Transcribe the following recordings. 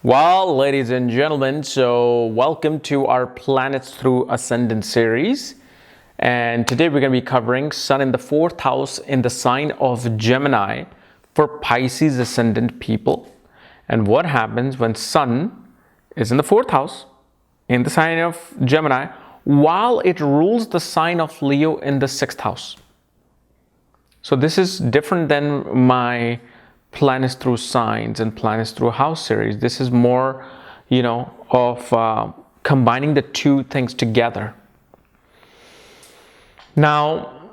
Well, ladies and gentlemen, so welcome to our Planets Through Ascendant series. And today we're going to be covering Sun in the 4th house in the sign of Gemini for Pisces ascendant people. And what happens when Sun is in the 4th house in the sign of Gemini while it rules the sign of Leo in the 6th house. So this is different than my Planets Through Signs and Planets Through House series. This is more, of combining the two things together. Now,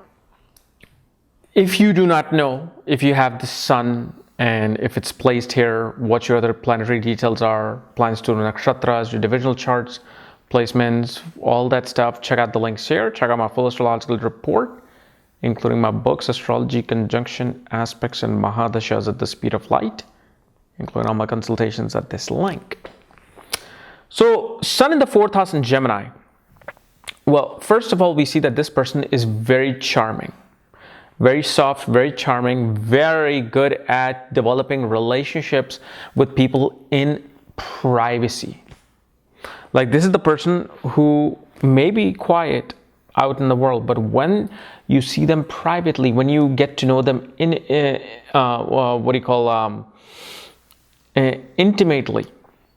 if you do not know, if you have the Sun and if it's placed here, what your other planetary details are, planets to nakshatras, your divisional charts, placements, all that stuff, check out the links here. Check out my full astrological report, including my books, Astrology, Conjunction, Aspects, and Mahadashas at the Speed of Light, including all my consultations at this link. So, Sun in the 4th house in Gemini. Well, first of all, we see that this person is very charming, very soft, very charming, very good at developing relationships with people in privacy. Like, this is the person who may be quiet out in the world, but when you see them privately, when you get to know them intimately,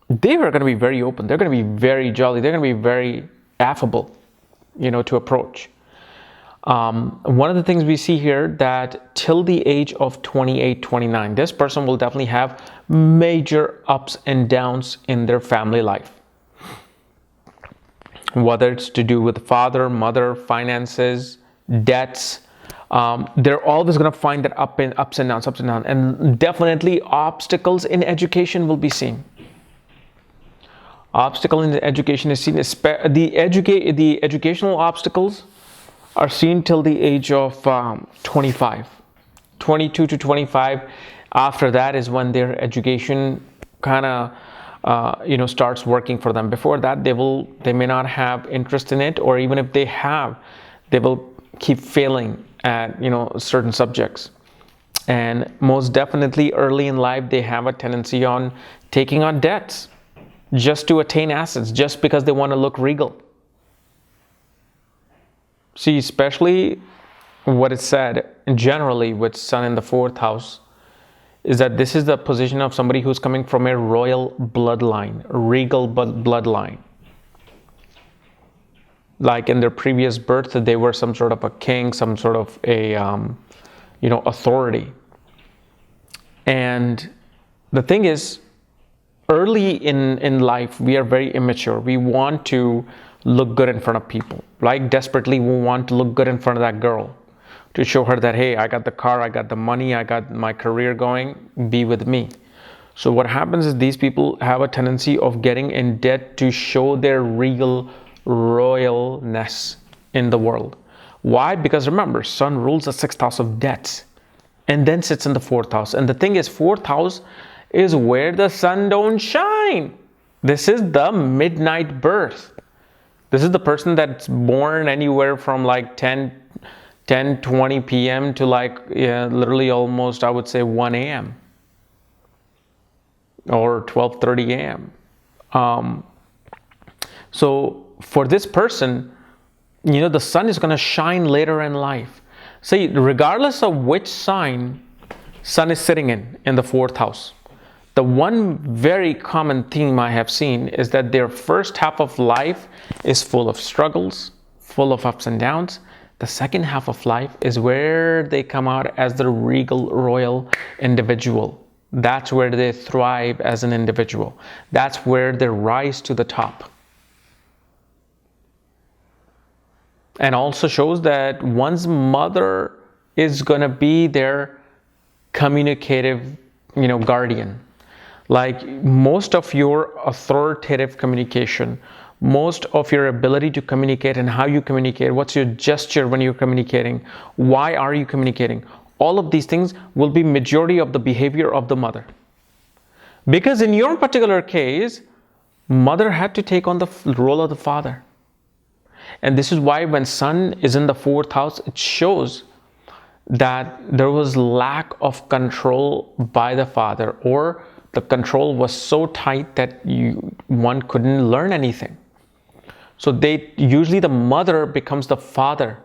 they are going to be very open. They're going to be very jolly. They're going to be very affable, to approach. One of the things we see here that till the age of 28, 29, this person will definitely have major ups and downs in their family life. Whether it's to do with father, mother, finances, debts, they're always going to find that ups and downs, and definitely obstacles in education will be seen. Obstacle in the education is seen. The educational obstacles are seen till the age of 25, 22 to 25. After that is when their education kind of starts working for them. Before that, they may not have interest in it, or even if they have, they will keep failing at certain subjects. And most definitely early in life, they have a tendency on taking on debts just to attain assets, just because they want to look regal. See, especially what is said generally with Sun in the 4th house is that this is the position of somebody who's coming from a royal bloodline, a regal bloodline. Like in their previous birth, they were some sort of a king, some sort of a, authority. And the thing is, early in life, we are very immature. We want to look good in front of people. Like desperately, we want to look good in front of that girl, to show her that, hey, I got the car, I got the money, I got my career going, be with me. So what happens is these people have a tendency of getting in debt to show their regal royalness in the world. Why? Because remember, Sun rules the 6th house of debts and then sits in the 4th house. And the thing is, 4th house is where the sun don't shine. This is the midnight birth. This is the person that's born anywhere from like 10-20 p.m. to literally almost, I would say, 1 a.m. or 12:30 a.m. So for this person, the sun is going to shine later in life. See, regardless of which sign Sun is sitting in the 4th house, the one very common theme I have seen is that their first half of life is full of struggles, full of ups and downs. The second half of life is where they come out as the regal royal individual. That's where they thrive as an individual. That's where they rise to the top. And also shows that one's mother is going to be their communicative, guardian. Like most of your authoritative communication, most of your ability to communicate and how you communicate, what's your gesture when you're communicating, why are you communicating, all of these things will be majority of the behavior of the mother. Because in your particular case, mother had to take on the role of the father. And this is why when Sun is in the 4th house, it shows that there was lack of control by the father, or the control was so tight that one couldn't learn anything. So usually the mother becomes the father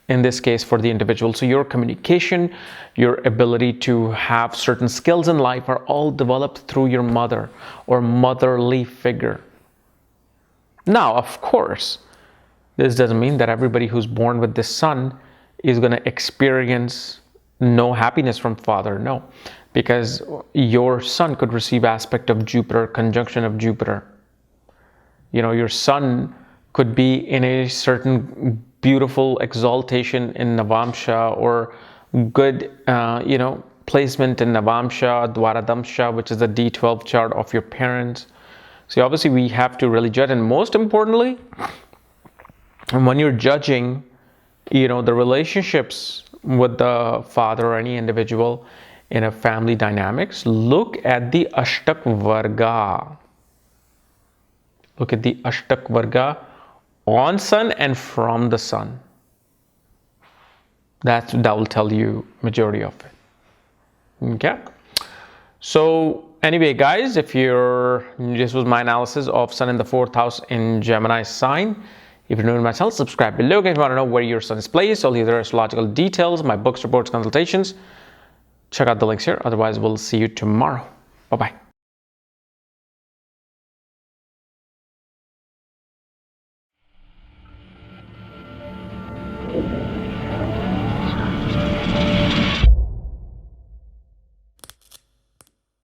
in this case for the individual. So your communication, your ability to have certain skills in life are all developed through your mother or motherly figure. Now, of course, this doesn't mean that everybody who's born with this sun is going to experience no happiness from father. No, because your sun could receive aspect of Jupiter, conjunction of Jupiter. Your sun could be in a certain beautiful exaltation in Navamsha or good, placement in Navamsha, Dwaradamsha, which is the D12 chart of your parents. So obviously we have to really judge. And most importantly, when you're judging, the relationships with the father or any individual in a family dynamics, look at the Ashtak Varga. Look at the Ashtak Varga on sun and from the sun. That will tell you majority of it. Okay. So anyway, guys, this was my analysis of sun in the 4th house in Gemini sign. If you're new to my channel, subscribe below. If you want to know where your sun is placed, all the other astrological details, my books, reports, consultations, check out the links here. Otherwise, we'll see you tomorrow. Bye-bye.